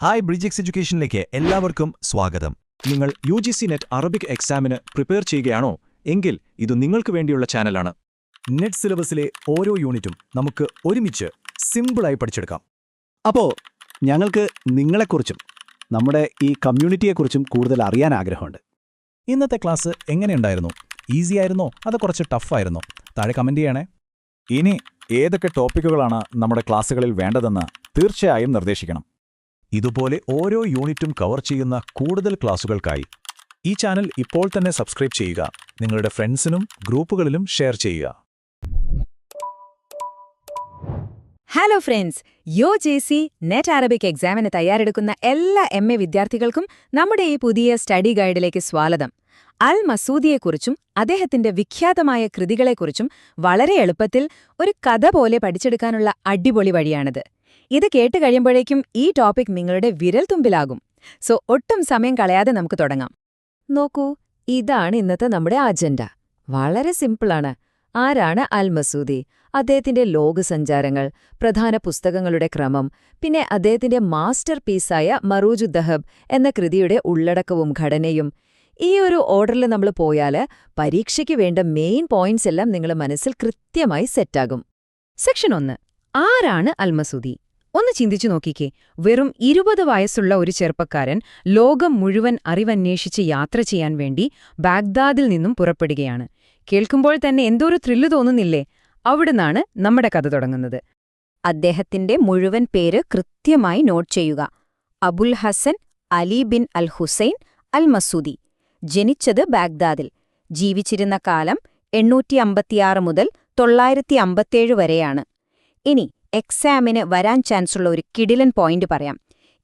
Hi bridge എഡ്യൂക്കേഷനിലേക്ക് എല്ലാവർക്കും സ്വാഗതം. നിങ്ങൾ UGC നെറ്റ് അറബിക് എക്സാമിന് പ്രിപ്പയർ ചെയ്യുകയാണോ എങ്കിൽ ഇത് നിങ്ങൾക്ക് വേണ്ടിയുള്ള ചാനലാണ്. നെറ്റ് സിലബസിലെ ഓരോ യൂണിറ്റും നമുക്ക് ഒരുമിച്ച് സിമ്പിളായി പഠിച്ചെടുക്കാം. അപ്പോൾ ഞങ്ങൾക്ക് നിങ്ങളെക്കുറിച്ചും നമ്മുടെ ഈ കമ്മ്യൂണിറ്റിയെക്കുറിച്ചും കൂടുതൽ അറിയാൻ ആഗ്രഹമുണ്ട്. ഇന്നത്തെ ക്ലാസ് എങ്ങനെയുണ്ടായിരുന്നു? ഈസി ആയിരുന്നോ അതോ കുറച്ച് ടഫായിരുന്നോ? താഴെ കമന്റ് ചെയ്യണേ. ഇനി ഏതൊക്കെ ടോപ്പിക്കുകളാണ് നമ്മുടെ ക്ലാസ്സുകളിൽ വേണ്ടതെന്ന് തീർച്ചയായും നിർദ്ദേശിക്കണം. ഇതുപോലെ ഓരോ യൂണിറ്റും കവർ ചെയ്യുന്ന കൂടുതൽ ക്ലാസുകൾക്കായി ഈ ചാനൽ ഇപ്പോൾ തന്നെ സബ്സ്ക്രൈബ് ചെയ്യുക. നിങ്ങളുടെ ഫ്രണ്ട്സിനും ഗ്രൂപ്പുകളിലും ഷെയർ ചെയ്യുക. Hello friends, UGC net Arabic എക്സാമിന് തയ്യാറെടുക്കുന്ന എല്ലാ MA വിദ്യാർത്ഥികൾക്കും നമ്മുടെ ഈ പുതിയ സ്റ്റഡി ഗൈഡിലേക്ക് സ്വാഗതം. അൽ മസൂദിയെക്കുറിച്ചും അദ്ദേഹത്തിന്റെ വിഖ്യാതമായ കൃതികളെക്കുറിച്ചും വളരെ എളുപ്പത്തിൽ ഒരു കഥ പോലെ പഠിച്ചെടുക്കാനുള്ള അടിപൊളി വഴിയാണിത്. ഇത് കേട്ട് കഴിയുമ്പോഴേക്കും ഈ ടോപ്പിക് നിങ്ങളുടെ വിരൽത്തുമ്പിലാകും. സോ ഒട്ടും സമയം കളയാതെ നമുക്ക് തുടങ്ങാം. നോക്കൂ, ഇതാണ് ഇന്നത്തെ നമ്മുടെ അജണ്ട. വളരെ സിമ്പിളാണ്. ആരാണ് അൽ മസൂദി? അദ്ദേഹത്തിന്റെ ലോകസഞ്ചാരങ്ങൾ, പ്രധാന പുസ്തകങ്ങളുടെ ക്രമം, പിന്നെ അദ്ദേഹത്തിന്റെ മാസ്റ്റർ പീസായ മറൂജുദ്ദഹബ് എന്ന കൃതിയുടെ ഉള്ളടക്കവും ഘടനയും. ഈ ഒരു ഓർഡറിൽ നമ്മൾ പോയാൽ പരീക്ഷയ്ക്ക് വേണ്ട മെയിൻ പോയിന്റ്സ് എല്ലാം നിങ്ങളുടെ മനസ്സിൽ കൃത്യമായി സെറ്റാകും. സെക്ഷൻ 1. ആരാണ് അൽ മസൂദി? ഒന്ന് ചിന്തിച്ചു നോക്കിക്കേ. വെറും 20 വയസ്സുള്ള ഒരു ചെറുപ്പക്കാരൻ ലോകം മുഴുവൻ അറിവന്വേഷിച്ച് യാത്ര ചെയ്യാൻ വേണ്ടി ബാഗ്ദാദിൽ നിന്നും പുറപ്പെടുകയാണ്. കേൾക്കുമ്പോൾ തന്നെ എന്തോരു ത്രില്ല് തോന്നുന്നില്ലേ? അവിടുന്നാണ് നമ്മുടെ കഥ തുടങ്ങുന്നത്. അദ്ദേഹത്തിന്റെ മുഴുവൻ പേര് കൃത്യമായി നോട്ട് ചെയ്യുക. അബുൽ ഹസൻ അലി ബിൻ അൽ ഹുസൈൻ അൽ മസൂദി. ജനിച്ചത് ബാഗ്ദാദിൽ. ജീവിച്ചിരുന്ന കാലം 856 മുതൽ 957 വരെയാണ്. ഇനി എക്സാമിന് വരാൻ ചാൻസുള്ള ഒരു കിടിലൻ പോയിന്റ് പറയാം.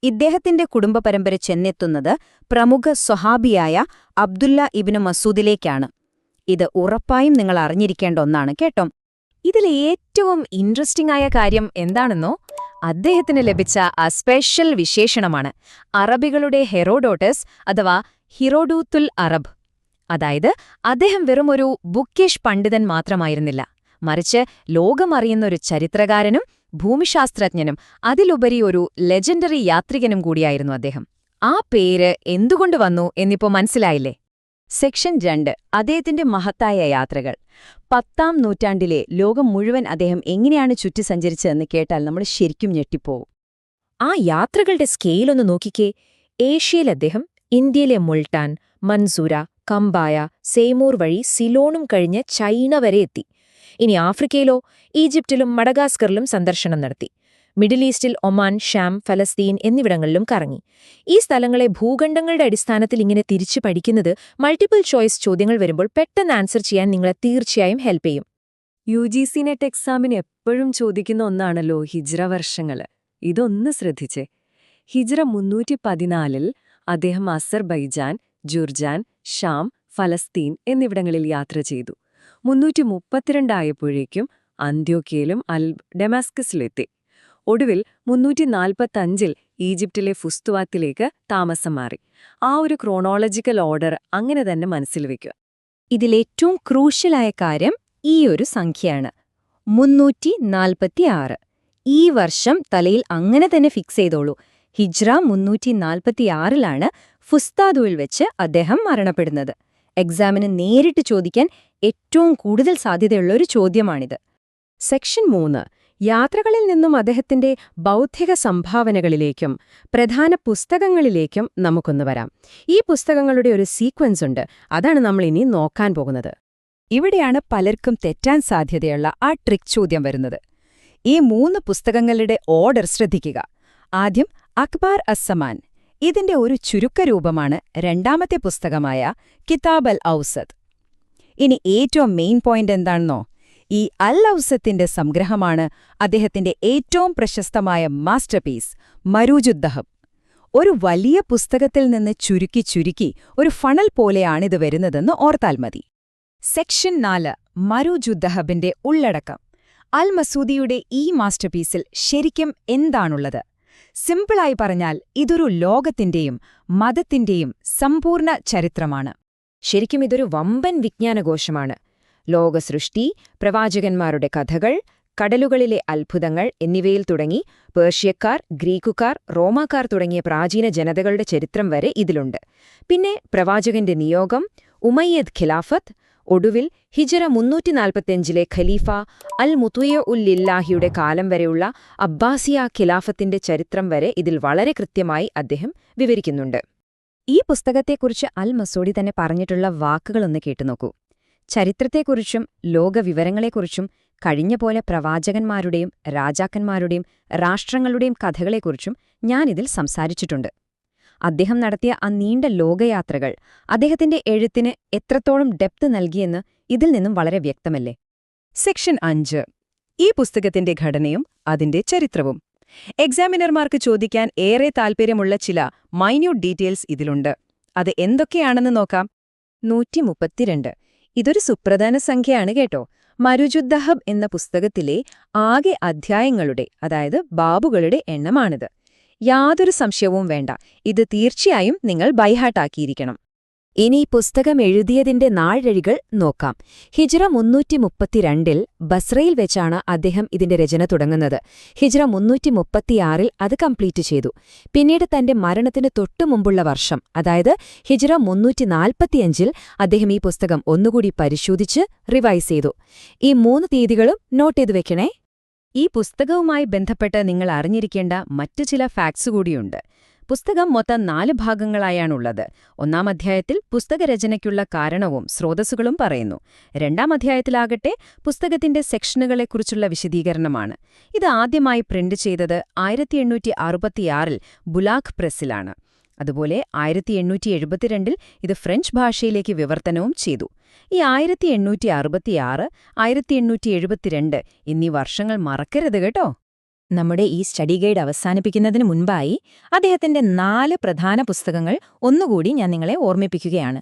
ഇദ്ദേഹത്തിന്റെ കുടുംബ പരമ്പര ചെന്നെത്തുന്നത് പ്രമുഖ സ്വഹാബിയായ അബ്ദുല്ല ഇബ്നു മസൂദിലേക്കാണ്. ഇത് ഉറപ്പായും നിങ്ങൾ അറിഞ്ഞിരിക്കേണ്ട ഒന്നാണ് കേട്ടോ. ഇതിലെ ഏറ്റവും ഇൻട്രസ്റ്റിംഗ് ആയ കാര്യം എന്താണെന്നോ, അദ്ദേഹത്തിന് ലഭിച്ച ആ സ്പെഷ്യൽ വിശേഷണമാണ് അറബികളുടെ ഹെറോഡോട്ടസ് അഥവാ ഹിറോഡൂത്തുൽ അറബ്. അതായത് അദ്ദേഹം വെറുമൊരു ബുക്കിഷ് പണ്ഡിതൻ മാത്രമായിരുന്നില്ല, മറിച്ച് ലോകമറിയുന്നൊരു ചരിത്രകാരനും ഭൂമിശാസ്ത്രജ്ഞനും അതിലുപരി ഒരു ലെജൻഡറി യാത്രികനും കൂടിയായിരുന്നു അദ്ദേഹം. ആ പേര് എന്തുകൊണ്ട് വന്നു എന്നിപ്പോ മനസ്സിലായില്ലേ? സെക്ഷൻ 2. അദ്ദേഹത്തിന്റെ മഹത്തായ യാത്രകൾ. 10ാം നൂറ്റാണ്ടിലെ ലോകം മുഴുവൻ അദ്ദേഹം എങ്ങനെയാണ് ചുറ്റി സഞ്ചരിച്ചതെന്ന് കേട്ടാൽ നമ്മൾ ശരിക്കും ഞെട്ടിപ്പോവും. ആ യാത്രകളുടെ സ്കെയിലൊന്ന് നോക്കിക്കേ. ഏഷ്യയിൽ അദ്ദേഹം ഇന്ത്യയിലെ മുൾട്ടാൻ, മൻസൂര, കമ്പായ, സെയ്മൂർ വഴി സിലോണും കഴിഞ്ഞ് ചൈന വരെ എത്തി. ഇനി ആഫ്രിക്കയിലോ ഈജിപ്തിലും മഡഗാസ്കറിലും സന്ദർശനം നടത്തി. മിഡിൽ ഈസ്റ്റിൽ ഒമാൻ, ഷാം, ഫലസ്തീൻ എന്നിവിടങ്ങളിലും കറങ്ങി. ഈ സ്ഥലങ്ങളെ ഭൂഖണ്ഡങ്ങളുടെ അടിസ്ഥാനത്തിൽ ഇങ്ങനെ തിരിച്ചു പഠിക്കുന്നത് മൾട്ടിപ്പിൾ ചോയ്സ് ചോദ്യങ്ങൾ വരുമ്പോൾ പെട്ടെന്ന് ആൻസർ ചെയ്യാൻ നിങ്ങളെ തീർച്ചയായും ഹെൽപ്പ് ചെയ്യും. UGC നെറ്റ് എക്സാമിന് എപ്പോഴും ചോദിക്കുന്ന ഒന്നാണല്ലോ ഹിജ്റ വർഷങ്ങൾ. ഇതൊന്ന് ശ്രദ്ധിച്ചേ. ഹിജ്റ 314-ൽ അദ്ദേഹം അസർബൈജാൻ, ജുർജാൻ, ഷാം, ഫലസ്തീൻ എന്നിവിടങ്ങളിൽ യാത്ര ചെയ്തു. 332 ആയപ്പോഴേക്കും അന്ത്യോക്യയിലും ഡെമാസ്കസിലെത്തി. ഒടുവിൽ 345-ൽ ഈജിപ്തിലെ ഫുസ്തുവാത്തിലേക്ക് താമസം മാറി. ആ ഒരു ക്രോണോളജിക്കൽ ഓർഡർ അങ്ങനെ തന്നെ മനസ്സിൽ വയ്ക്കുക. ഇതിലേറ്റവും ക്രൂഷ്യലായ കാര്യം ഈ ഒരു സംഖ്യയാണ്, 346. ഈ വർഷം തലയിൽ അങ്ങനെ തന്നെ ഫിക്സ് ചെയ്തോളൂ. ഹിജ്റ 346-ലാണ് ഫുസ്താദുവിൽ വെച്ച് അദ്ദേഹം മരണപ്പെടുന്നത്. എക്സാമിന് നേരിട്ട് ചോദിക്കാൻ ഏറ്റവും കൂടുതൽ സാധ്യതയുള്ള ഒരു ചോദ്യമാണിത്. സെക്ഷൻ 3. യാത്രകളിൽ നിന്നും അദ്ദേഹത്തിന്റെ ബൗദ്ധിക സംഭാവനകളിലേക്കും പ്രധാന പുസ്തകങ്ങളിലേക്കും നമുക്കൊന്ന് വരാം. ഈ പുസ്തകങ്ങളുടെ ഒരു സീക്വൻസ് ഉണ്ട്, അതാണ് നമ്മൾ ഇനി നോക്കാൻ പോകുന്നത്. ഇവിടെയാണ് പലർക്കും തെറ്റാൻ സാധ്യതയുള്ള ആ ട്രിക്ക് ചോദ്യം വരുന്നത്. ഈ 3 പുസ്തകങ്ങളുടെ ഓർഡർ ശ്രദ്ധിക്കുക. ആദ്യം അഖ്ബാർ അസ്സമാൻ. ഇതിന്റെ ഒരു ചുരുക്കരൂപമാണ് രണ്ടാമത്തെ പുസ്തകമായ കിതാബ് അൽ ഔസത്ത്. ഇനി ഏറ്റവും മെയിൻ പോയിന്റ് എന്താണെന്നോ, ഈ അൽ ഔസത്തിന്റെ സംഗ്രഹമാണ് അദ്ദേഹത്തിന്റെ ഏറ്റവും പ്രശസ്തമായ മാസ്റ്റർപീസ് മറൂജുദ്ദഹബ്. ഒരു വലിയ പുസ്തകത്തിൽ നിന്ന് ചുരുക്കി ഒരു ഫണൽ പോലെയാണിത് വരുന്നതെന്ന് ഓർത്താൽ മതി. സെക്ഷൻ 4. മറൂജുദ്ദഹബിന്റെ ഉള്ളടക്കം. അൽ മസൂദിയുടെ ഈ മാസ്റ്റർപീസിൽ ശരിക്കും എന്താണുള്ളത്? സിമ്പിളായി പറഞ്ഞാൽ ഇതൊരു ലോകത്തിന്റെയും മതത്തിന്റെയും സമ്പൂർണ്ണ ചരിത്രമാണ്. ശരിക്കും ഇതൊരു വമ്പൻ വിജ്ഞാനകോശമാണ്. ലോകസൃഷ്ടി, പ്രവാചകന്മാരുടെ കഥകൾ, കടലുകളിലെ അത്ഭുതങ്ങൾ എന്നിവയിൽ തുടങ്ങി പേർഷ്യക്കാർ, ഗ്രീക്കുകാർ, റോമാക്കാർ തുടങ്ങിയ പ്രാചീന ജനതകളുടെ ചരിത്രം വരെ ഇതിലുണ്ട്. പിന്നെ പ്രവാചകന്റെ നിയോഗം, ഉമയ്യദ് ഖിലാഫത്ത്, ഒടുവിൽ ഹിജറ 345 ഖലീഫ അൽ മുതുയ്യ-ഉൽ-ലില്ലാഹിയുടെ കാലം വരെയുള്ള അബ്ബാസിയ ഖിലാഫത്തിന്റെ ചരിത്രം വരെ ഇതിൽ വളരെ കൃത്യമായി അദ്ദേഹം വിവരിക്കുന്നുണ്ട്. ഈ പുസ്തകത്തെക്കുറിച്ച് അൽ മസൂദി തന്നെ പറഞ്ഞിട്ടുള്ള വാക്കുകളൊന്ന് കേട്ടുനോക്കൂ. ചരിത്രത്തെക്കുറിച്ചും ലോകവിവരങ്ങളെക്കുറിച്ചും കഴിഞ്ഞപോലെ പ്രവാചകന്മാരുടെയും രാജാക്കന്മാരുടെയും രാഷ്ട്രങ്ങളുടെയും കഥകളെക്കുറിച്ചും ഞാനിതിൽ സംസാരിച്ചിട്ടുണ്ട്. അദ്ദേഹം നടത്തിയ ആ നീണ്ട ലോകയാത്രകൾ അദ്ദേഹത്തിന്റെ എഴുത്തിന് എത്രത്തോളം ഡെപ്ത് നൽകിയെന്ന് ഇതിൽ നിന്നും വളരെ വ്യക്തമല്ലേ. സെക്ഷൻ 5. ഈ പുസ്തകത്തിന്റെ ഘടനയും അതിന്റെ ചരിത്രവും. എക്സാമിനർമാർക്ക് ചോദിക്കാൻ ഏറെ താൽപ്പര്യമുള്ള ചില മൈന്യൂട്ട് ഡീറ്റെയിൽസ് ഇതിലുണ്ട്. അത് എന്തൊക്കെയാണെന്ന് നോക്കാം. 132. ഇതൊരു സുപ്രധാന സംഖ്യയാണ് കേട്ടോ. മരുജുദ്ദഹബ് എന്ന പുസ്തകത്തിലെ ആകെ അധ്യായങ്ങളുടെ, അതായത് ബാബുകളുടെ എണ്ണമാണിത്. യാതൊരു സംശയവും വേണ്ട, ഇത് തീർച്ചയായും നിങ്ങൾ ബൈഹാട്ടാക്കിയിരിക്കണം. ഇനി പുസ്തകം എഴുതിയതിന്റെ നാഴ്വഴികൾ നോക്കാം. ഹിജ്റ 332 ബസ്രയിൽ വെച്ചാണ് അദ്ദേഹം ഇതിന്റെ രചന തുടങ്ങുന്നത്. ഹിജ്റ 336 അത് കംപ്ലീറ്റ് ചെയ്തു. പിന്നീട് തന്റെ മരണത്തിന് തൊട്ടുമുമ്പുള്ള വർഷം, അതായത് ഹിജ്റ 345 അദ്ദേഹം ഈ പുസ്തകം ഒന്നുകൂടി പരിശോധിച്ച് റിവൈസ് ചെയ്തു. ഈ 3 തീയതികളും നോട്ട് ചെയ്തു വെക്കണേ. ഈ പുസ്തകവുമായി ബന്ധപ്പെട്ട് നിങ്ങൾ അറിഞ്ഞിരിക്കേണ്ട മറ്റു ചില ഫാക്ട്സ് കൂടിയുണ്ട്. പുസ്തകം മൊത്തം 4 ഭാഗങ്ങളായാണുള്ളത്. 1-ാം അധ്യായത്തിൽ പുസ്തകരചനയ്ക്കുള്ള കാരണവും സ്രോതസ്സുകളും പറയുന്നു. 2-ാം അധ്യായത്തിലാകട്ടെ പുസ്തകത്തിന്റെ സെക്ഷനുകളെക്കുറിച്ചുള്ള വിശദീകരണമാണ്. ഇത് ആദ്യമായി പ്രിന്റ് ചെയ്തത് 1866 ബുലാഖ് പ്രസ്സിലാണ്. അതുപോലെ 1872 ഇത് ഫ്രഞ്ച് ഭാഷയിലേക്ക് വിവർത്തനവും ചെയ്തു. ഈ 1866, 1872 എന്നീ വർഷങ്ങൾ മറക്കരുത് കേട്ടോ. നമ്മുടെ ഈ സ്റ്റഡി ഗൈഡ് അവസാനിപ്പിക്കുന്നതിന് മുൻപായി അദ്ദേഹത്തിന്റെ 4 പ്രധാന പുസ്തകങ്ങൾ ഒന്നുകൂടി ഞാൻ നിങ്ങളെ ഓർമ്മിപ്പിക്കുകയാണ്.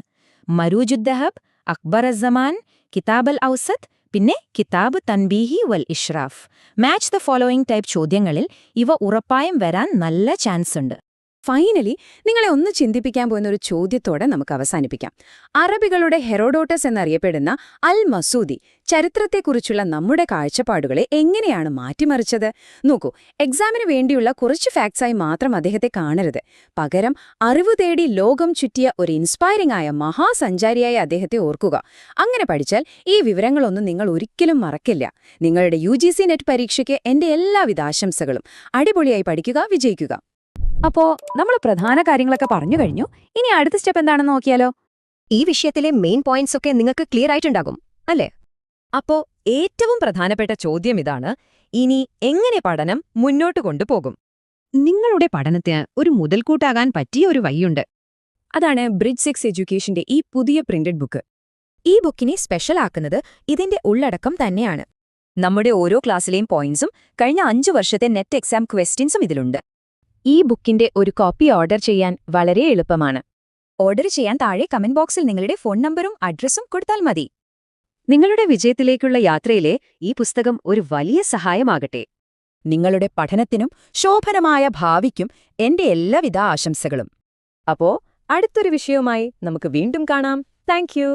മരൂജുദ്ദഹബ്, അക്ബർ അസ്സമാൻ, കിതാബ് അൽ ഔസത്ത്, പിന്നെ കിതാബ് തൻബീഹി വൽ ഇഷ്റാഫ്. മാച്ച് ദ ഫോളോയിങ് ടൈപ്പ് ചോദ്യങ്ങളിൽ ഇവ ഉറപ്പായും വരാൻ നല്ല ചാൻസ് ഉണ്ട്. ഫൈനലി നിങ്ങളെ ഒന്ന് ചിന്തിപ്പിക്കാൻ പോകുന്ന ഒരു ചോദ്യത്തോടെ നമുക്ക് അവസാനിപ്പിക്കാം. അറബികളുടെ ഹെറോഡോട്ടസ് എന്നറിയപ്പെടുന്ന അൽ മസൂദി ചരിത്രത്തെക്കുറിച്ചുള്ള നമ്മുടെ കാഴ്ചപ്പാടുകളെ എങ്ങനെയാണ് മാറ്റിമറിച്ചത്? നോക്കൂ, എക്സാമിന് വേണ്ടിയുള്ള കുറച്ച് ഫാക്ട്സായി മാത്രം അദ്ദേഹത്തെ കാണരുത്. പകരം അറിവ് തേടി ലോകം ചുറ്റിയ ഒരു ഇൻസ്പയറിംഗ് ആയ മഹാസഞ്ചാരിയായ അദ്ദേഹത്തെ ഓർക്കുക. അങ്ങനെ പഠിച്ചാൽ ഈ വിവരങ്ങളൊന്നും നിങ്ങൾ ഒരിക്കലും മറക്കില്ല. നിങ്ങളുടെ UGC നെറ്റ് പരീക്ഷയ്ക്ക് എന്റെ എല്ലാവിധ ആശംസകളും. അടിപൊളിയായി പഠിക്കുക, വിജയിക്കുക. അപ്പോ നമ്മൾ പ്രധാന കാര്യങ്ങളൊക്കെ പറഞ്ഞു കഴിഞ്ഞു. ഇനി അടുത്ത സ്റ്റെപ്പ് എന്താണെന്ന് നോക്കിയാലോ? ഈ വിഷയത്തിലെ മെയിൻ പോയിന്റ്സ് ഒക്കെ നിങ്ങൾക്ക് ക്ലിയർ ആയിട്ടുണ്ടാകും അല്ലേ? അപ്പോ ഏറ്റവും പ്രധാനപ്പെട്ട ചോദ്യം ഇതാണ്: ഇനി എങ്ങനെ പഠനം മുന്നോട്ട് കൊണ്ടുപോകും? നിങ്ങളുടെ പഠനത്തിന് ഒരു മുതൽക്കൂട്ടാകാൻ പറ്റിയ ഒരു വഴിയുണ്ട്. അതാണ് ബ്രിഡ്ജ് 6 എഡ്യൂക്കേഷന്റെ ഈ പുതിയ പ്രിന്റഡ് ബുക്ക്. ഈ ബുക്കിനെ സ്പെഷ്യൽ ആക്കുന്നത് ഇതിന്റെ ഉള്ളടക്കം തന്നെയാണ്. നമ്മുടെ ഓരോ ക്ലാസ്സിലെയും പോയിന്റ്സും കഴിഞ്ഞ 5 വർഷത്തെ നെറ്റ് എക്സാം ക്വസ്റ്റ്യൻസും ഇതിലുണ്ട്. ഈ ബുക്കിന്റെ ഒരു കോപ്പി ഓർഡർ ചെയ്യാൻ വളരെ എളുപ്പമാണ്. ഓർഡർ ചെയ്യാൻ താഴെ കമന്റ് ബോക്സിൽ നിങ്ങളുടെ ഫോൺ നമ്പറും അഡ്രസ്സും കൊടുത്താൽ മതി. നിങ്ങളുടെ വിജയത്തിലേക്കുള്ള യാത്രയിലെ ഈ പുസ്തകം ഒരു വലിയ സഹായമാകട്ടെ. നിങ്ങളുടെ പഠനത്തിനും ശോഭനമായ ഭാവിക്കും എന്റെ എല്ലാവിധ ആശംസകളും. അപ്പോ അടുത്തൊരു വിഷയവുമായി നമുക്ക് വീണ്ടും കാണാം. Thank you.